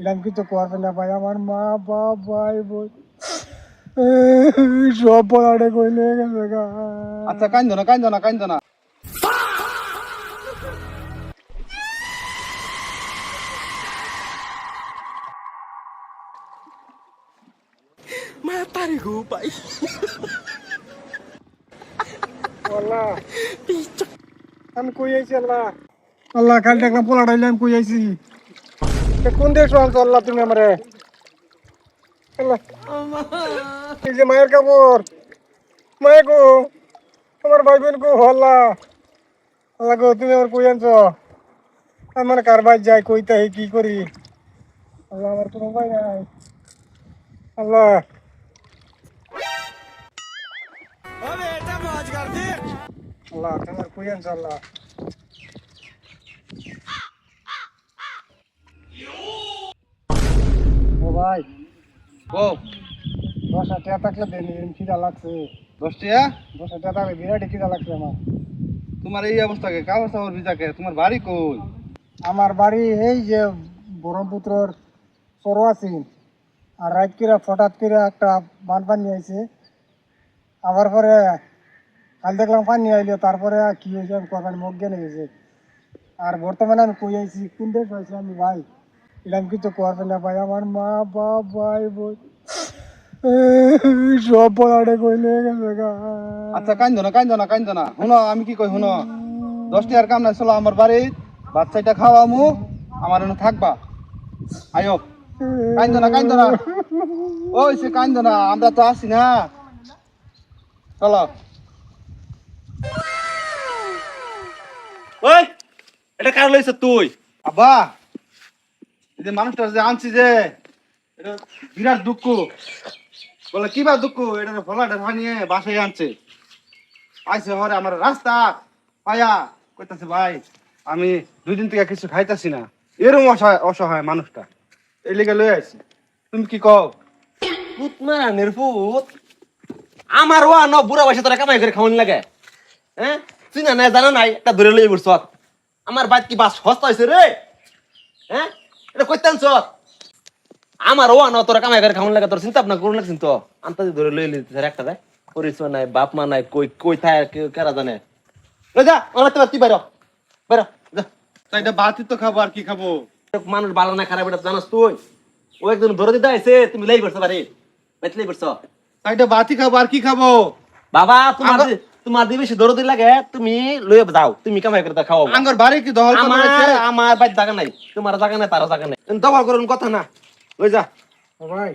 এরকম কিছু করবে না ভাই, আমার মা বাপ ভাই বোন সব পড়াটা কইলে গেছে গা। আচ্ছা কান্দো না কান্দো না কান্দো না। Matahari pai. আল্লাহ Picok. আমি কই আইছি আল্লাহ, আল্লাহ খালি দেখলাম পোলাটা আমি কই আইছি। কোন দেশ আনছো আল্লাহ তুমি আমারে? আল্লাহ এই যে মায়ের কাপড়, মায়ের গো, আমার ভাই বোন গো, আল্লাহ আল্লাহ গো তুমি আমার কই আনছো? আমার কার বাই যাই কইতে কি করি? আল্লাহ আমার কোনো ভাই নাই। আল্লাহ Abe, এটা মাছ করতে। আল্লাহ তোমার কই আনছো আল্লাহ? ও ভাই ও 10 টাকা থাকলে দেন, খিদা লাগছে। 10 টাকা? 10 টাকা থাকলে বিরাট খিদা লাগছে আমার। তোমার এই অবস্থাকে কাগজ চাবর ভিজাকে তোমার বাড়ি কই? আমার বাড়ি এই যে ব্রহ্মপুত্রর সরোয়াসিন। আর রাত করে হঠাৎ করে একটা বানপানি আইছে, আবার পরে কাল দেখলাম পানি আইলো, তারপরে কি হয়েছে আমি কথা মুখ জ্ঞান হয়েছে। আর বর্তমানে আমি কই আইছি, কোন দেশ হয়েছে আমি ভাই এরকম কিছু করবে না ভাই, আমার মা বাপ ভাই বোন সব পড়াটা কইলে গেছে গা। আচ্ছা কান্দো না কান্দো না কান্দো না। শুনো আমি কি কই শুনো, 10 টাকার কাম নাই, চলো আমার বাড়ি বাচ্চাটা খাওয়ামু, আমার এনে থাকবা। আয়ো কান্দো না কান্দো না, ওই সে কান্দো না, আমরা তো আছি না, চলো। ওই, এটা কার লইছ তুই? আব্বা এই যে মানুষটা যে আনছি যে, এটা বিরাট দুঃখ। বলে কি বা দুঃখ, এটা ফলাটা ভাঙিয়ে বাসায় আনছে, আইসে হরে আমার রাস্তা পায়া কইতাছে ভাই আমি 2 দিন থেকে কিছু খাইতাছি না, এরকম অসহায় অসহায় মানুষটা, এই লেগে লই আইছি। তুমি কি কও? পুত মারানের পুত। আমার ওয়া ন বুড়া বয়সে তোরা কামাই করে খাওয়ান লাগে। হ্যাঁ? চিনা নাই জানা নাই একটা ধরে লই বসছ। আমার বাইত কি বাস হস্ত হইছে রে? হ্যাঁ? এটা কইতান ছ। আমার ওয়া ন তোরা কামাই করে খাওয়ান লাগে, তোর চিন্তা ভাবনা করুন লাগছিস তো। আনতা ধরে লই লিতে একটা দেয়। পরিচয় নাই, বাপ মা নাই, কই কই থায় কেরা জানে। লই যা, আমার তো তুই বাইর হ। বাইর হ, যা। তাই এটা বাতি তো খাবো আর কি খাবো? মানুষ ভালো না খারাপ এটা জানাস তুই? ও একজন ধরে দিতে আইছে, তুমি লাই করছো বাড়ি। বাইতে লাই করছো। তাই এটা বাতি খাবো আর কি খাবো? বাবা তোমার দিয়ে বেশি দরদি লাগে, তুমি লয়ে যাও, তুমি কামাই করে খাও। আঙ্গর বাড়ি কি দখল করে আমার রয়েছে? আমার বাড়ি জায়গা নাই, তোমার জায়গা নাই, তারও জায়গা নাই, দখল করুন কথা না। লই যা। ও ভাই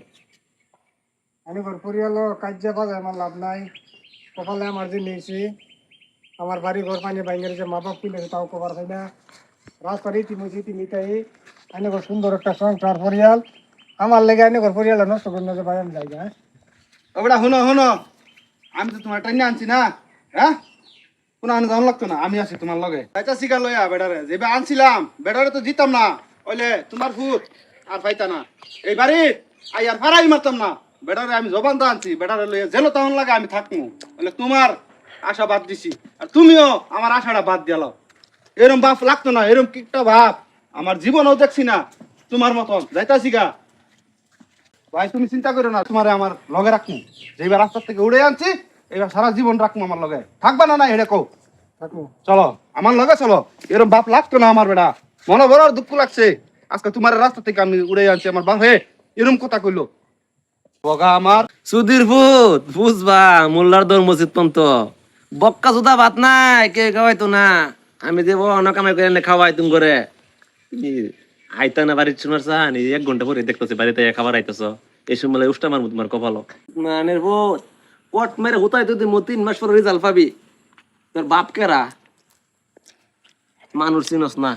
আমি ঘর পরিয়ালো কাজ বাজে, আমার লাভ নাই। কপালে আমার যে নিয়েছি, আমার বাড়ি ঘর পানি বাইঙ্গের যে মা বাপ তুলেছে তাও কবার হয় না। রাস্তার ইতিমধ্যে ইতিমিতাই আইনে ঘর সুন্দর একটা সংসার পরিয়াল, আমার লেগে আইনে ঘর পরিয়াল নষ্ট করে না যে ভাই আমি যাই না। ওটা শুনো শুনো, আমি তো তোমার টাইনে আনছি না, হ্যাঁ কোনো আনে যাওয়ান লাগতো না, আমি আছি তোমার লগে। তাইটা শিকার লইয়া বেড়ারে যে আনছিলাম, বেড়ারে তো জিতাম না, ওইলে তোমার ফুট আর পাইতা না। এই বাড়ি আই আর ফারাই মারতাম না, বেড়ারে আমি জবান দা আনছি, বেড়ারে লইয়া জেলো তখন লাগে আমি থাকবো, ওইলে তোমার আশা বাদ দিছি, আর তুমিও আমার আশাটা বাদ দিয়ালো। এরম বাপ লাগতো না, এরম কিকটা বাপ আমার জীবনেও দেখছি না তোমার মতন। যাইতাছি গা ভাই, তুমি চিন্তা করো না, তোমারে আমার লগে রাখবো, যেবার রাস্তার থেকে উড়ে আনছি এবার সারা জীবন রাখবো আমার লগে, থাকবা না না এটা কও। থাকো চলো আমার লগে চলো, এরকম বাপ লাগতো না আমার বেটা, মনে বড় দুঃখ লাগছে আজকে তোমার রাস্তা থেকে আমি উড়ে আনছি, আমার বাপ হে এরম কথা কইলো বগা আমার। সুধীর ভূত বুঝবা, মোল্লার দর মসজিদ পন্ত বক্কা জুদা ভাত নাই, কে খাওয়াইতো না, আমি দেবো অন্য কামাই করে এনে খাওয়াই তুমি করে। আইতা না বাড়ির শুনার চাহানি 1 ঘন্টা পরে দেখতেছি বাড়িতে খাবার আইতেছ, এই সময় উষ্টা মারবো তোমার কপালো। মানের ভূত পট মেরে হুতাই তুই 3 মাস পর রেজাল্ট পাবি। তোর বাপ কেরা মানুষ চিনস না।